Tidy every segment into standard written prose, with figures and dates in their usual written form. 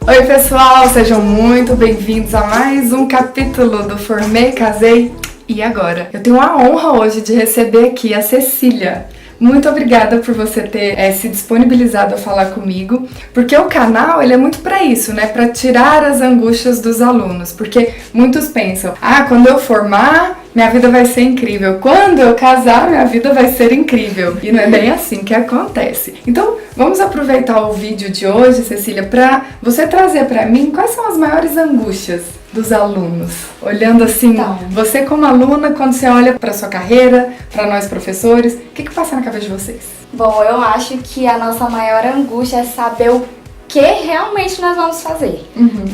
Oi pessoal, sejam muito bem-vindos a mais um capítulo do Formei, Casei e Agora. Eu tenho a honra hoje de receber aqui a Cecília. Muito obrigada por você ter se disponibilizado a falar comigo, porque o canal ele é muito para isso, né? Para tirar as angústias dos alunos, porque muitos pensam, quando eu formar, minha vida vai ser incrível, quando eu casar, minha vida vai ser incrível. E não é bem assim que acontece. Então, vamos aproveitar o vídeo de hoje, Cecília, para você trazer para mim quais são as maiores angústias dos alunos. Olhando assim, você como aluna, quando você olha para sua carreira, para nós professores, o que passa na cabeça de vocês? Bom, eu acho que a nossa maior angústia é saber o que realmente nós vamos fazer.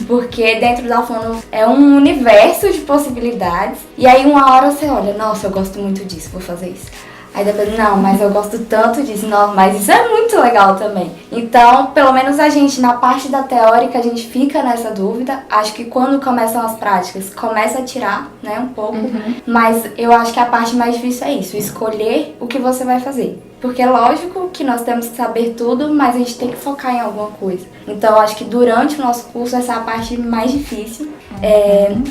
Porque dentro da fono é um universo de possibilidades. E aí uma hora você olha, nossa, eu gosto muito disso, vou fazer isso. Aí depois, não, mas eu gosto tanto disso, não, mas isso é muito legal também. Então, pelo menos a gente, na parte da teórica, a gente fica nessa dúvida. Acho que quando começam as práticas, começa a tirar, né, um pouco. Mas eu acho que a parte mais difícil é isso, escolher o que você vai fazer. Porque é lógico que nós temos que saber tudo, mas a gente tem que focar em alguma coisa. Então, eu acho que durante o nosso curso, essa é a parte mais difícil.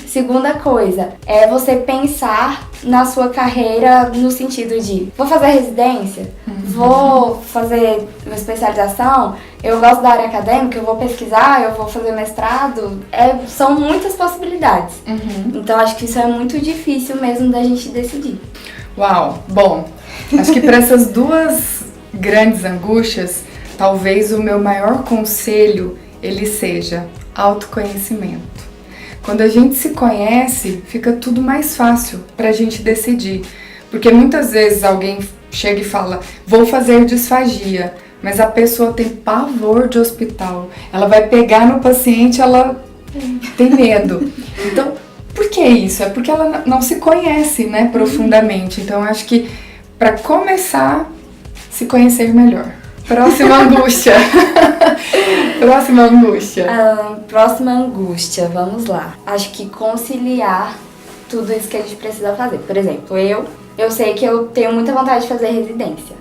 Segunda coisa, é você pensar na sua carreira no sentido de vou fazer residência, vou fazer uma especialização, eu gosto da área acadêmica, eu vou pesquisar, eu vou fazer mestrado, são muitas possibilidades. Então acho que isso é muito difícil mesmo da gente decidir. Uau, bom, acho que para essas duas grandes angústias, talvez o meu maior conselho ele seja autoconhecimento. Quando a gente se conhece, fica tudo mais fácil pra gente decidir. Porque muitas vezes alguém chega e fala, vou fazer disfagia, mas a pessoa tem pavor de hospital. Ela vai pegar no paciente, ela tem medo. Então, por que isso? É porque ela não se conhece, né, profundamente. Então, acho que pra começar, se conhecer melhor. Próxima angústia. Próxima angústia. Próxima angústia, vamos lá. Acho que conciliar tudo isso que a gente precisa fazer. Por exemplo, eu sei que eu tenho muita vontade de fazer residência.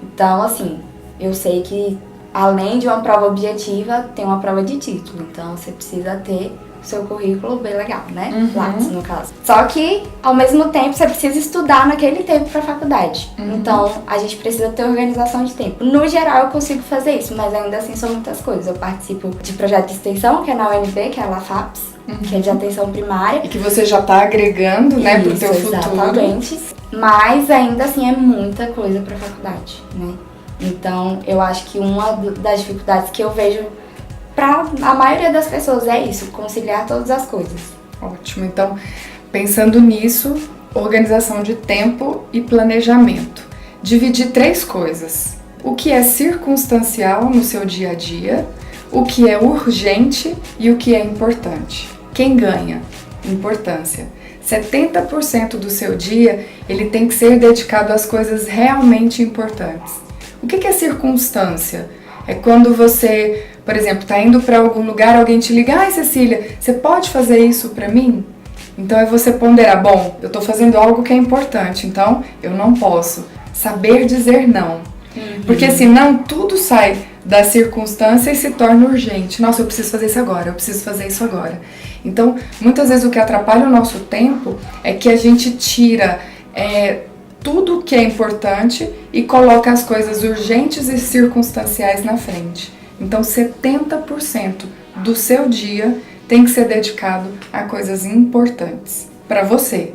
Então, assim, eu sei que além de uma prova objetiva, tem uma prova de título. Então, você precisa ter seu currículo bem legal, né? Lattes, no caso. Só que, ao mesmo tempo, você precisa estudar naquele tempo pra faculdade. Então, a gente precisa ter organização de tempo. No geral, eu consigo fazer isso, mas ainda assim são muitas coisas. Eu participo de projeto de extensão, que é na UNB, que é a LAFAPS, que é de atenção primária. E que você já tá agregando, né, pro teu futuro. Exatamente. Mas, ainda assim, é muita coisa pra faculdade, né? Então, eu acho que uma das dificuldades que eu vejo para a maioria das pessoas é isso, conciliar todas as coisas. Ótimo, então pensando nisso, organização de tempo e planejamento. Dividir 3 coisas, o que é circunstancial no seu dia a dia, o que é urgente e o que é importante. Quem ganha? Importância. 70% do seu dia ele tem que ser dedicado às coisas realmente importantes. O que é circunstância? É quando você, por exemplo, tá indo para algum lugar, alguém te liga, ai Cecília, você pode fazer isso para mim? Então é você ponderar, bom, eu tô fazendo algo que é importante, então eu não posso. Saber dizer não. Porque senão tudo sai da circunstância e se torna urgente. Nossa, eu preciso fazer isso agora, eu preciso fazer isso agora. Então, muitas vezes o que atrapalha o nosso tempo é que a gente tira tudo que é importante e coloca as coisas urgentes e circunstanciais na frente. Então 70% do seu dia tem que ser dedicado a coisas importantes para você.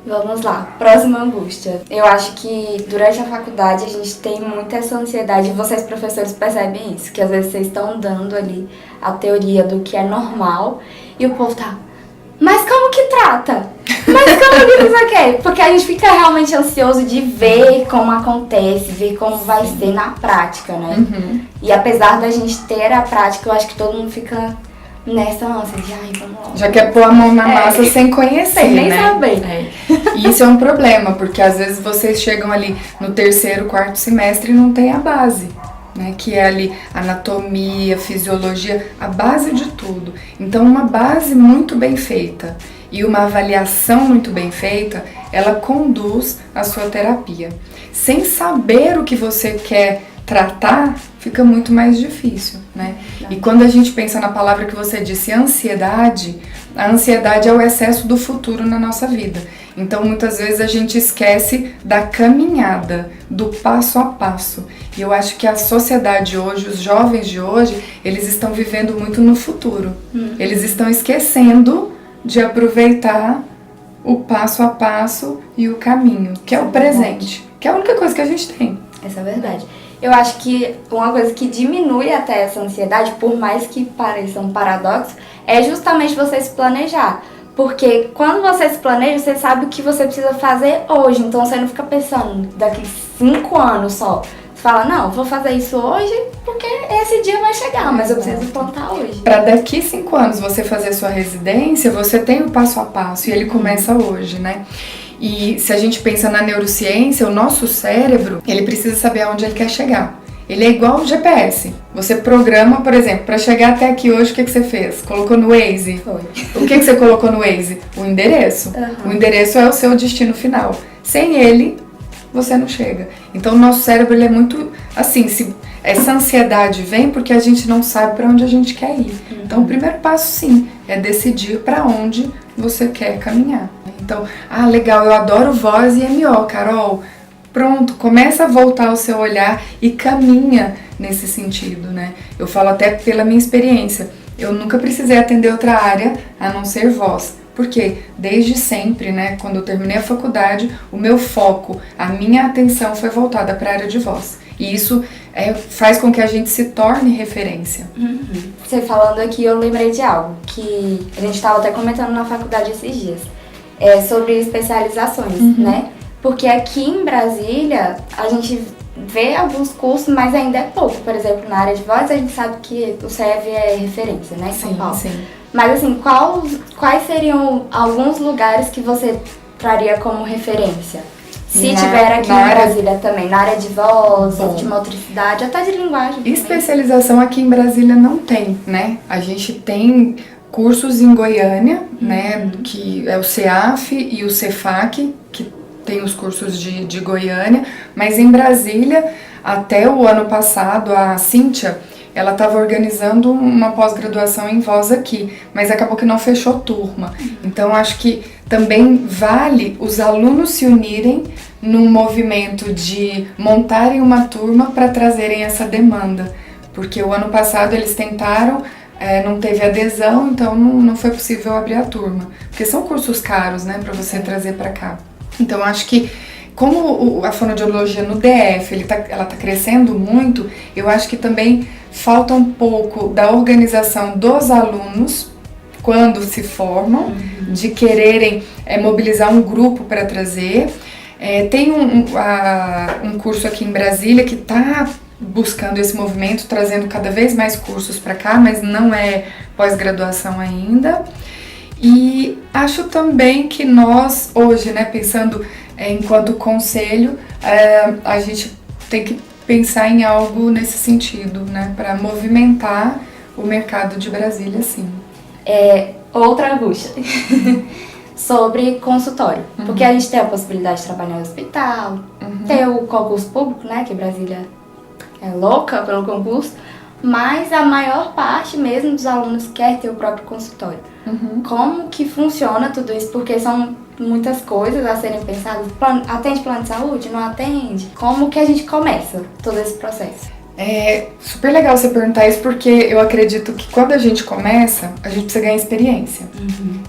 Vamos lá, próxima angústia. Eu acho que durante a faculdade a gente tem muita essa ansiedade, e vocês professores percebem isso, que às vezes vocês estão dando ali a teoria do que é normal e o povo tá, mas como que trata? Mas como que isso aqui? Porque a gente fica realmente ansioso de ver como acontece, ver como vai ser na prática, né? E apesar da gente ter a prática, eu acho que todo mundo fica nessa ânsia de, ai, vamos lá. Já quer pôr a mão na massa sem conhecer, sem nem né? saber. E isso é um problema, porque às vezes vocês chegam ali no 3º, 4º semestre e não tem a base. Né, que é ali anatomia, fisiologia, a base de tudo. Então uma base muito bem feita e uma avaliação muito bem feita, ela conduz a sua terapia. Sem saber o que você quer tratar, fica muito mais difícil, né? E quando a gente pensa na palavra que você disse, ansiedade, a ansiedade é o excesso do futuro na nossa vida. Então, muitas vezes a gente esquece da caminhada, do passo a passo. E eu acho que a sociedade hoje, os jovens de hoje, eles estão vivendo muito no futuro. Eles estão esquecendo de aproveitar o passo a passo e o caminho, que é o presente, que é a única coisa que a gente tem. Essa é a verdade. Eu acho que uma coisa que diminui até essa ansiedade, por mais que pareça um paradoxo, é justamente você se planejar. Porque quando você se planeja, você sabe o que você precisa fazer hoje. Então você não fica pensando daqui 5 anos só. Você fala, não, vou fazer isso hoje porque esse dia vai chegar, mas eu preciso plantar hoje. Para daqui 5 anos você fazer sua residência, você tem o passo a passo e ele começa hoje, né? E se a gente pensa na neurociência, o nosso cérebro, ele precisa saber aonde ele quer chegar. Ele é igual o GPS. Você programa, por exemplo, para chegar até aqui hoje, o que você fez? Colocou no Waze? Foi. O que você colocou no Waze? O endereço. O endereço é o seu destino final. Sem ele, você não chega. Então, o nosso cérebro ele é muito assim, se essa ansiedade vem porque a gente não sabe para onde a gente quer ir. Então, o primeiro passo, sim, é decidir para onde você quer caminhar. Então, legal, eu adoro voz e MO, Carol. Pronto, começa a voltar o seu olhar e caminha nesse sentido, né? Eu falo até pela minha experiência. Eu nunca precisei atender outra área a não ser voz. Porque desde sempre, né, quando eu terminei a faculdade, o meu foco, a minha atenção foi voltada para a área de voz. E isso faz com que a gente se torne referência. Você falando aqui, eu lembrei de algo que a gente estava até comentando na faculdade esses dias. Sobre especializações, né? Porque aqui em Brasília, a gente vê alguns cursos, mas ainda é pouco. Por exemplo, na área de voz, a gente sabe que o CEV é referência, né, em São Paulo. Sim. Mas assim, quais seriam alguns lugares que você traria como referência? Se tiver aqui em Brasília também, na área de voz, de motricidade, até de linguagem também. Especialização aqui em Brasília não tem, né? A gente tem cursos em Goiânia, né, que é o CEAF e o CEFAC, que tem os cursos de Goiânia, mas em Brasília, até o ano passado, a Cíntia, ela estava organizando uma pós-graduação em voz aqui, mas acabou que não fechou turma. Então, acho que também vale os alunos se unirem num movimento de montarem uma turma para trazerem essa demanda, porque o ano passado eles tentaram, não teve adesão, então não foi possível abrir a turma, porque são cursos caros, né, para você trazer para cá. Então, acho que como a fonoaudiologia no DF, ela tá crescendo muito, eu acho que também falta um pouco da organização dos alunos quando se formam, de quererem mobilizar um grupo para trazer. Tem um curso aqui em Brasília que está buscando esse movimento, trazendo cada vez mais cursos para cá, mas não é pós-graduação ainda. E acho também que nós, hoje, né, pensando enquanto conselho, a gente tem que pensar em algo nesse sentido, né, para movimentar o mercado de Brasília, sim. Outra angústia sobre consultório, porque a gente tem a possibilidade de trabalhar em hospital, tem o concurso público, né, que Brasília é louca pelo concurso, mas a maior parte mesmo dos alunos quer ter o próprio consultório. Como que funciona tudo isso? Porque são muitas coisas a serem pensadas. Atende plano de saúde? Não atende? Como que a gente começa todo esse processo? É super legal você perguntar isso, porque eu acredito que quando a gente começa, a gente precisa ganhar experiência.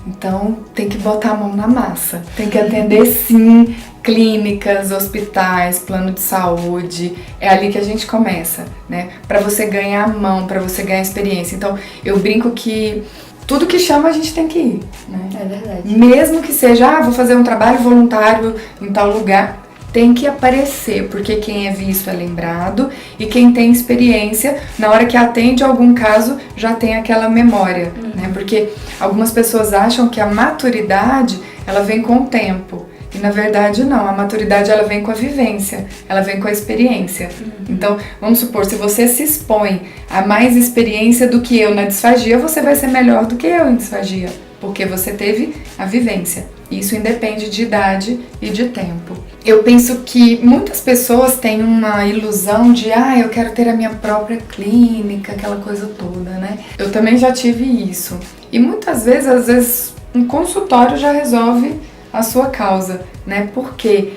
Então, tem que botar a mão na massa. Tem que atender, sim, clínicas, hospitais, plano de saúde. É ali que a gente começa, né? Pra você ganhar a mão, pra você ganhar experiência. Então, eu brinco que tudo que chama a gente tem que ir, né? É verdade. Mesmo que seja, vou fazer um trabalho voluntário em tal lugar, tem que aparecer, porque quem é visto é lembrado e quem tem experiência, na hora que atende algum caso, já tem aquela memória, né? Porque algumas pessoas acham que a maturidade, ela vem com o tempo. E na verdade não, a maturidade ela vem com a vivência, ela vem com a experiência. Então, vamos supor, se você se expõe a mais experiência do que eu na disfagia, você vai ser melhor do que eu em disfagia, porque você teve a vivência. Isso independe de idade e de tempo. Eu penso que muitas pessoas têm uma ilusão de, eu quero ter a minha própria clínica, aquela coisa toda, né? Eu também já tive isso. E muitas vezes, às vezes, um consultório já resolve a sua causa, né? Porque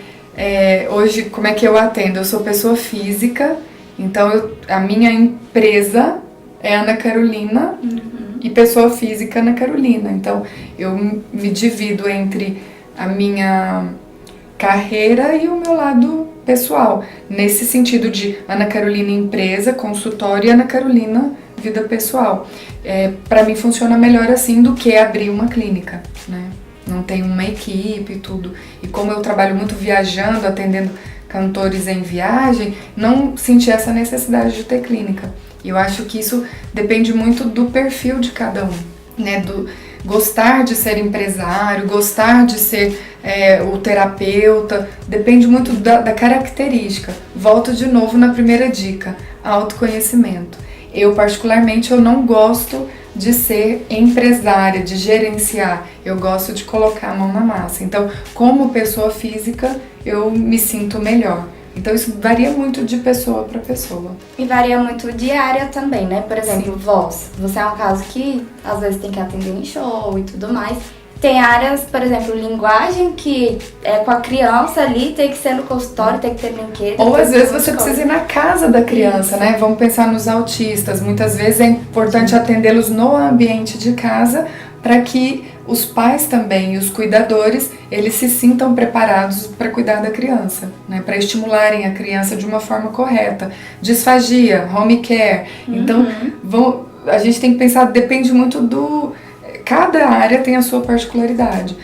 hoje, como é que eu atendo? Eu sou pessoa física, então a minha empresa é Ana Carolina e pessoa física Ana Carolina. Então, eu me divido entre a minha carreira e o meu lado pessoal, nesse sentido de Ana Carolina empresa, consultório e Ana Carolina vida pessoal. Para mim funciona melhor assim do que abrir uma clínica, né? Não tem uma equipe e tudo. E como eu trabalho muito viajando, atendendo cantores em viagem, não senti essa necessidade de ter clínica. E eu acho que isso depende muito do perfil de cada um, né? Do gostar de ser empresário, gostar de ser o terapeuta, depende muito da característica. Volto de novo na primeira dica, autoconhecimento. Eu particularmente eu não gosto de ser empresária, de gerenciar, eu gosto de colocar a mão na massa. Então, como pessoa física, eu me sinto melhor. Então isso varia muito de pessoa para pessoa. E varia muito de área também, né? Por exemplo, voz. Você é um caso que às vezes tem que atender em show e tudo mais. Tem áreas, por exemplo, linguagem, que é com a criança ali, tem que ser no consultório, tem que ter brinquedo. Ou às vezes você precisa ir na casa da criança, né? Vamos pensar nos autistas. Muitas vezes é importante atendê-los no ambiente de casa para que os pais também e os cuidadores, eles se sintam preparados para cuidar da criança, né? Para estimularem a criança de uma forma correta. Disfagia, home care. Então, a gente tem que pensar, depende muito do... Cada área tem a sua particularidade.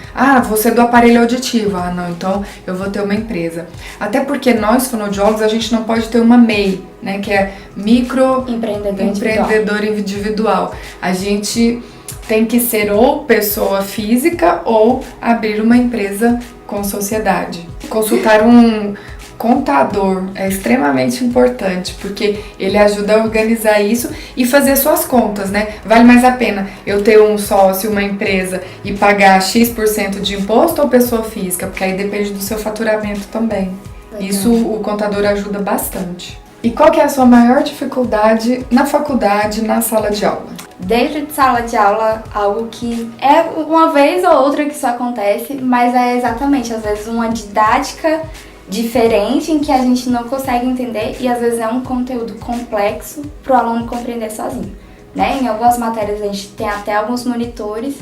Você é do aparelho auditivo. Não, então eu vou ter uma empresa. Até porque nós, fonoaudiólogos, a gente não pode ter uma MEI, né? Que é microempreendedor individual. A gente tem que ser ou pessoa física ou abrir uma empresa com sociedade. Consultar um contador é extremamente importante, porque ele ajuda a organizar isso e fazer suas contas, né? Vale mais a pena eu ter um sócio, uma empresa e pagar X% de imposto ou pessoa física? Porque aí depende do seu faturamento também. Isso o contador ajuda bastante. E qual que é a sua maior dificuldade na faculdade, na sala de aula? Dentro de sala de aula, algo que é uma vez ou outra que isso acontece, mas é exatamente, às vezes, uma didática diferente em que a gente não consegue entender e às vezes é um conteúdo complexo para o aluno compreender sozinho, né? Em algumas matérias a gente tem até alguns monitores,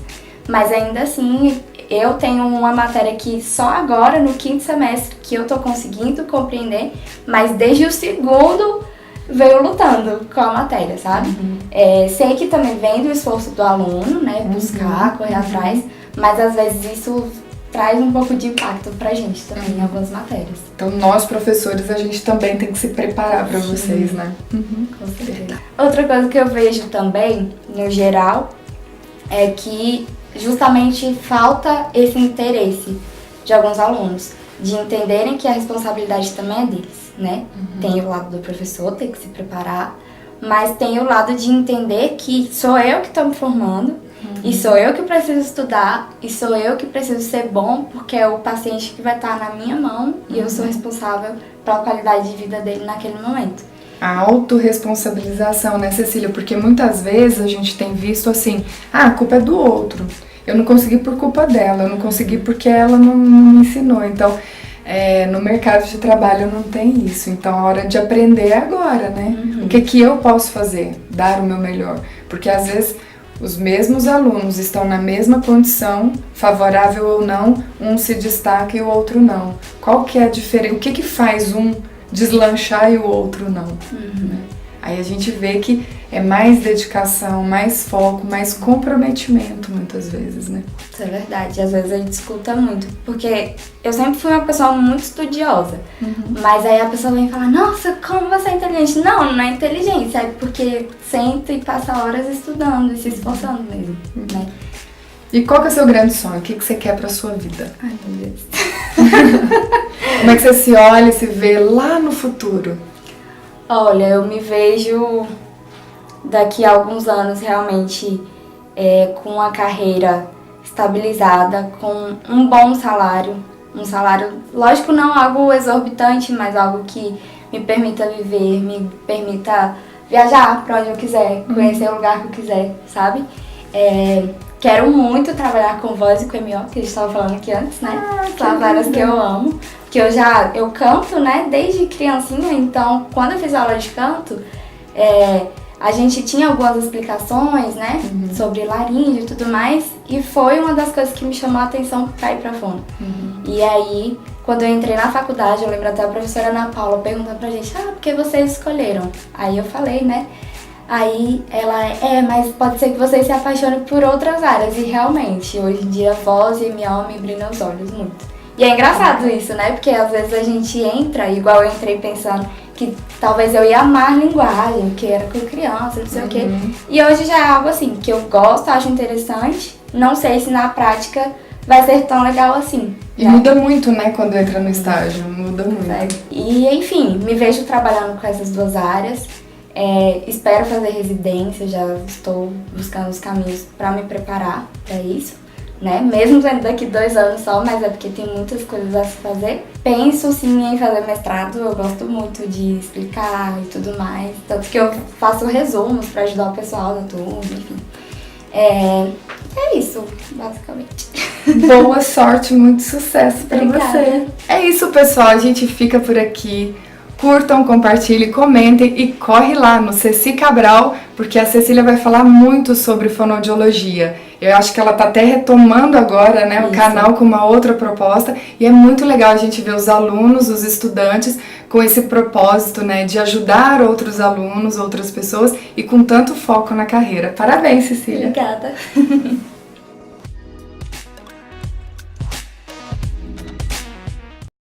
mas ainda assim eu tenho uma matéria que só agora no 5º semestre que eu tô conseguindo compreender, mas desde o 2º veio lutando com a matéria, sabe? Sei que também vem do esforço do aluno, né? Buscar, correr atrás, mas às vezes isso traz um pouco de impacto pra gente também em algumas matérias. Então nós, professores, a gente também tem que se preparar para vocês, né? Com certeza. Outra coisa que eu vejo também, no geral, é que justamente falta esse interesse de alguns alunos, de entenderem que a responsabilidade também é deles, né? Tem o lado do professor, tem que se preparar, mas tem o lado de entender que sou eu que estou me formando, e sou eu que preciso estudar, e sou eu que preciso ser bom, porque é o paciente que vai estar na minha mão e eu sou responsável pela qualidade de vida dele naquele momento. A autorresponsabilização, né, Cecília? Porque muitas vezes a gente tem visto assim, a culpa é do outro. Eu não consegui por culpa dela, eu não consegui porque ela não me ensinou. Então, no mercado de trabalho não tem isso. Então, a hora de aprender é agora, né? O que eu posso fazer? Dar o meu melhor. Porque às vezes os mesmos alunos estão na mesma condição, favorável ou não, um se destaca e o outro não. Qual que é a diferença? O que faz um deslanchar e o outro não? Né? Aí a gente vê que é mais dedicação, mais foco, mais comprometimento muitas vezes, né? Isso é verdade, às vezes a gente escuta muito, porque eu sempre fui uma pessoa muito estudiosa, mas aí a pessoa vem falar, nossa, como você é inteligente? Não, não é inteligência, é porque senta e passa horas estudando e se esforçando mesmo, né? E qual que é o seu grande sonho? O que você quer pra sua vida? Ai, meu Deus. Como é que você se olha e se vê lá no futuro? Olha, eu me vejo daqui a alguns anos realmente com uma carreira estabilizada, com um bom salário, um salário, lógico, não algo exorbitante, mas algo que me permita viver, me permita viajar pra onde eu quiser, conhecer o lugar que eu quiser, sabe? Quero muito trabalhar com voz e com MO, que a gente estava falando aqui antes, né? São as áreas que eu amo. Que eu canto, né, desde criancinha, então quando eu fiz aula de canto, a gente tinha algumas explicações, né, sobre laringe e tudo mais, e foi uma das coisas que me chamou a atenção para ir pra fono. E aí, quando eu entrei na faculdade, eu lembro até a professora Ana Paula perguntando pra gente, por que vocês escolheram? Aí eu falei, né, aí ela, mas pode ser que vocês se apaixonem por outras áreas, e realmente, hoje em dia, voz e MO me brilham os olhos muito. E é engraçado isso, né? Porque às vezes a gente entra, igual eu entrei pensando que talvez eu ia amar linguagem, que era com criança, não sei o quê. E hoje já é algo assim, que eu gosto, acho interessante. Não sei se na prática vai ser tão legal assim. E muda muito, né, quando entra no estágio, muda muito. E enfim, me vejo trabalhando com essas duas áreas. Espero fazer residência, já estou buscando os caminhos para me preparar para isso. Né? Mesmo daqui 2 anos só, mas é porque tem muitas coisas a se fazer. Penso sim em fazer mestrado, eu gosto muito de explicar e tudo mais. Tanto que eu faço resumos para ajudar o pessoal da turma, enfim. É isso, basicamente. Boa sorte, muito sucesso para você. É isso, pessoal, a gente fica por aqui. Curtam, compartilhem, comentem e corre lá no Ceci Cabral, porque a Cecília vai falar muito sobre fonoaudiologia. Eu acho que ela tá até retomando agora, né, o canal com uma outra proposta, e é muito legal a gente ver os alunos, os estudantes com esse propósito, né, de ajudar outros alunos, outras pessoas e com tanto foco na carreira. Parabéns, Cecília. Obrigada.